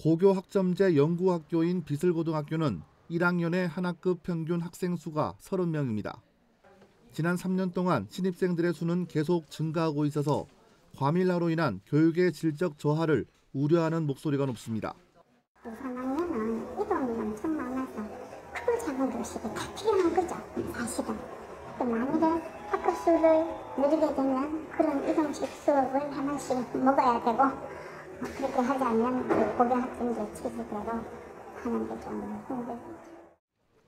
고교 학점제 연구학교인 비슬고등학교는 1학년의 한 학급 평균 학생 수가 30명입니다. 지난 3년 동안 신입생들의 수는 계속 증가하고 있어서 과밀화로 인한 교육의 질적 저하를 우려하는 목소리가 높습니다. 2, 3학년은 이동이 엄청 많아서 크고 작은 교실이 다 필요한 거죠, 사실은. 또 만일에 학급 수를 늘리게 되면 그런 이동식 수업을 하나씩 먹어야 되고 그렇게 하지 않으면 고교 학점제 취지대로 하는 게 좀 힘들죠.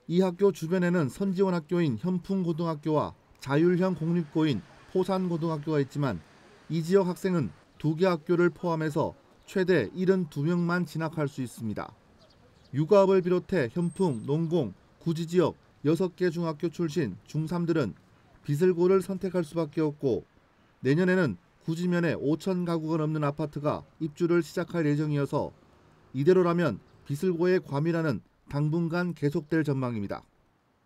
이 학교 주변에는 선지원 학교인 현풍고등학교와 자율형 공립고인 포산고등학교가 있지만 이 지역 학생은 2개 학교를 포함해서 최대 72명만 진학할 수 있습니다. 육아업을 비롯해 현풍, 농공, 구지 지역 6개 중학교 출신 중3들은 비슬고를 선택할 수밖에 없고 내년에는 구지면에 5천 가구가 넘는 아파트가 입주를 시작할 예정이어서 이대로라면 비슬고의 과밀화는 당분간 계속될 전망입니다.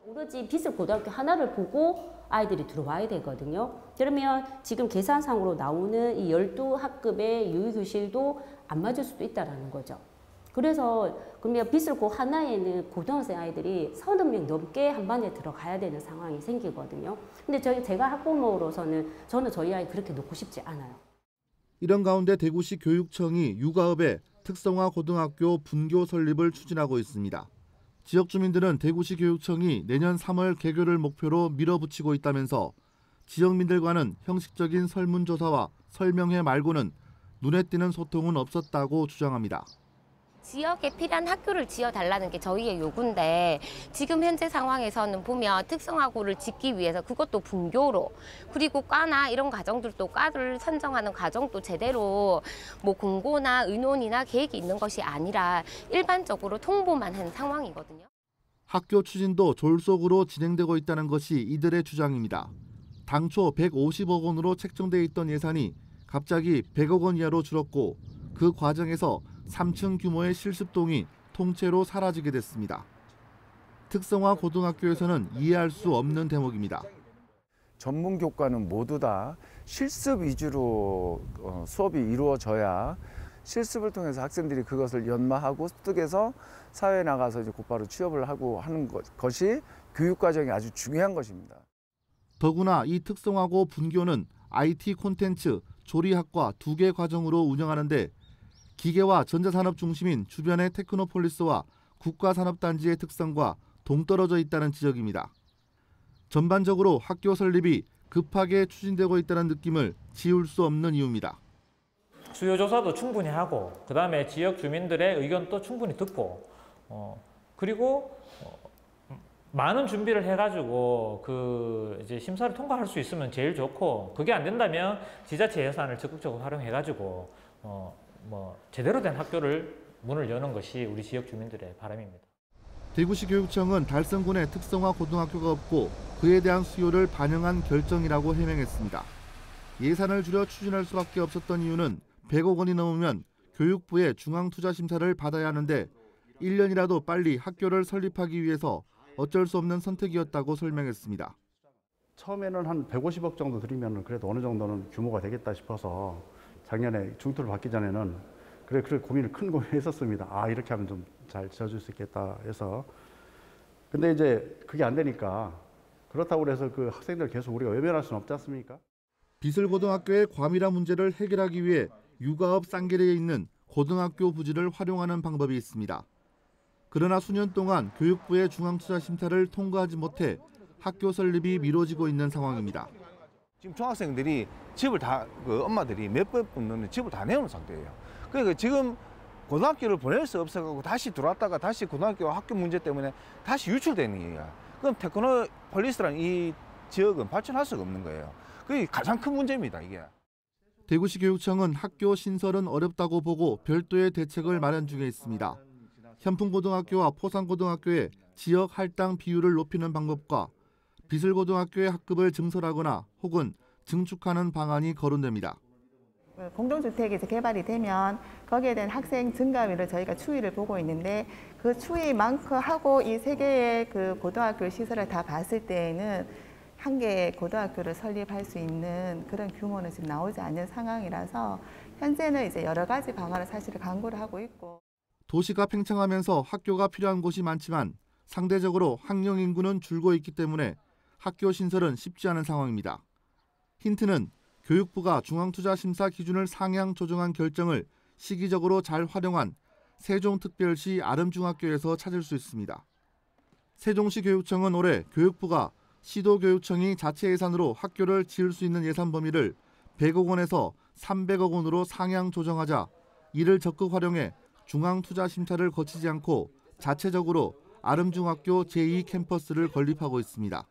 오로지 비슬고등학교 하나를 보고 아이들이 들어와야 되거든요. 그러면 지금 계산상으로 나오는 이 12학급의 유휴교실도 안 맞을 수도 있다는 거죠. 그래서 그러면 비슬고 하나에는 고등학생 아이들이 30명 넘게 한 반에 들어가야 되는 상황이 생기거든요. 근데 제가 학부모로서는 저는 저희 아이 그렇게 놓고 싶지 않아요. 이런 가운데 대구시 교육청이 육아업에 특성화 고등학교 분교 설립을 추진하고 있습니다. 지역 주민들은 대구시 교육청이 내년 3월 개교를 목표로 밀어붙이고 있다면서 지역민들과는 형식적인 설문조사와 설명회 말고는 눈에 띄는 소통은 없었다고 주장합니다. 지역에 필요한 학교를 지어달라는 게 저희의 요구인데 지금 현재 상황에서는 보면 특성화고를 짓기 위해서 그것도 분교로 그리고 과나 이런 과정들도 과를 선정하는 과정도 제대로 뭐 공고나 의논이나 계획이 있는 것이 아니라 일반적으로 통보만 한 상황이거든요. 학교 추진도 졸속으로 진행되고 있다는 것이 이들의 주장입니다. 당초 150억 원으로 책정돼 있던 예산이 갑자기 100억 원 이하로 줄었고 그 과정에서 3층 규모의 실습동이 통째로 사라지게 됐습니다. 특성화 고등학교에서는 이해할 수 없는 대목입니다. 전문 교과는 모두 다 실습 위주로 수업이 이루어져야 실습을 통해서 학생들이 그것을 연마하고 습득해서 사회에 나가서 이제 곧바로 취업을 하고 하는 것이 교육 과정이 아주 중요한 것입니다. 더구나 이 특성화고 분교는 IT 콘텐츠, 조리학과 2개 과정으로 운영하는데 기계와 전자산업 중심인 주변의 테크노폴리스와 국가산업단지의 특성과 동떨어져 있다는 지적입니다. 전반적으로 학교 설립이 급하게 추진되고 있다는 느낌을 지울 수 없는 이유입니다. 수요조사도 충분히 하고 그다음에 지역 주민들의 의견도 충분히 듣고 그리고 많은 준비를 해가지고 이제 심사를 통과할 수 있으면 제일 좋고 그게 안 된다면 지자체 예산을 적극적으로 활용해가지고 제대로 된 학교를 문을 여는 것이 우리 지역 주민들의 바람입니다. 대구시 교육청은 달성군에 특성화 고등학교가 없고 그에 대한 수요를 반영한 결정이라고 해명했습니다. 예산을 줄여 추진할 수밖에 없었던 이유는 100억 원이 넘으면 교육부의 중앙투자심사를 받아야 하는데 1년이라도 빨리 학교를 설립하기 위해서 어쩔 수 없는 선택이었다고 설명했습니다. 처음에는 한 150억 정도 들이면 그래도 어느 정도는 규모가 되겠다 싶어서 작년에 중투를 받기 전에는 그래 큰 고민을 했었습니다. 이렇게 하면 좀 잘 지어줄 수 있겠다 해서. 근데 이제 그게 안 되니까 그렇다고 해서 그 학생들 계속 우리가 외면할 수는 없지 않습니까? 비슬고등학교의 과밀화 문제를 해결하기 위해 육아업 쌍계리에 있는 고등학교 부지를 활용하는 방법이 있습니다. 그러나 수년 동안 교육부의 중앙투자심사를 통과하지 못해 학교 설립이 미뤄지고 있는 상황입니다. 지금 중학생들이 집을 다 엄마들이 몇 번 뽑는 집을 다 내놓은 상태예요. 그러니까 지금 고등학교를 보낼 수 없어가지고 다시 들어왔다가 다시 고등학교 학교 문제 때문에 다시 유출되는 거예요. 그럼 테크노폴리스라는 이 지역은 발전할 수가 없는 거예요. 그게 가장 큰 문제입니다, 이게. 대구시 교육청은 학교 신설은 어렵다고 보고 별도의 대책을 마련 중에 있습니다. 현풍고등학교와 포산고등학교의 지역 할당 비율을 높이는 방법과 비슬고등학교의 학급을 증설하거나 혹은 증축하는 방안이 거론됩니다. 공동주택이 개발이 되면 거기에 대한 학생 증가율을 저희가 추이를 보고 있는데 그 추이만큼 하고 이 3개의 그 고등학교 시설을 다 봤을 때에는 한 개의 고등학교를 설립할 수 있는 그런 규모는 지금 나오지 않는 상황이라서 현재는 이제 여러 가지 방안을 사실 강구를 하고 있고. 도시가 팽창하면서 학교가 필요한 곳이 많지만 상대적으로 학령 인구는 줄고 있기 때문에 학교 신설은 쉽지 않은 상황입니다. 힌트는 교육부가 중앙투자심사 기준을 상향 조정한 결정을 시기적으로 잘 활용한 세종특별시 아름중학교에서 찾을 수 있습니다. 세종시 교육청은 올해 교육부가 시도교육청이 자체 예산으로 학교를 지을 수 있는 예산 범위를 100억 원에서 300억 원으로 상향 조정하자 이를 적극 활용해 중앙투자심사를 거치지 않고 자체적으로 아름중학교 제2캠퍼스를 건립하고 있습니다.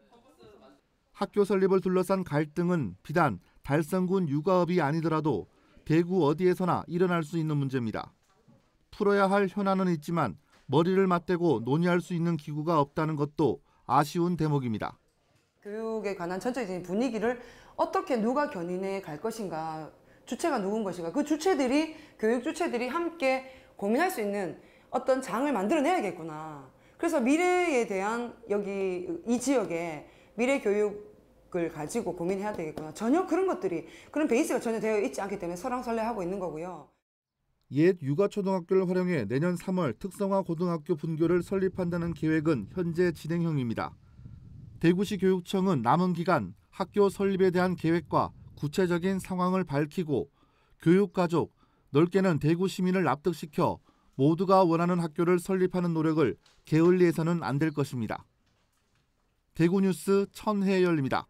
학교 설립을 둘러싼 갈등은 비단 달성군 육아업이 아니더라도 대구 어디에서나 일어날 수 있는 문제입니다. 풀어야 할 현안은 있지만 머리를 맞대고 논의할 수 있는 기구가 없다는 것도 아쉬운 대목입니다. 교육에 관한 전체적인 분위기를 어떻게 누가 견인해 갈 것인가, 주체가 누군 것인가, 그 주체들이, 교육 주체들이 함께 고민할 수 있는 어떤 장을 만들어내야겠구나. 그래서 미래에 대한 여기 이 지역의 미래 교육을 가지고 고민해야 되겠구나. 전혀 그런 것들이, 그런 베이스가 전혀 되어 있지 않기 때문에 설왕설래하고 있는 거고요. 옛 육아초등학교를 활용해 내년 3월 특성화 고등학교 분교를 설립한다는 계획은 현재 진행형입니다. 대구시 교육청은 남은 기간 학교 설립에 대한 계획과 구체적인 상황을 밝히고 교육가족, 넓게는 대구 시민을 납득시켜 모두가 원하는 학교를 설립하는 노력을 게을리해서는 안 될 것입니다. 대구뉴스 천혜열입니다.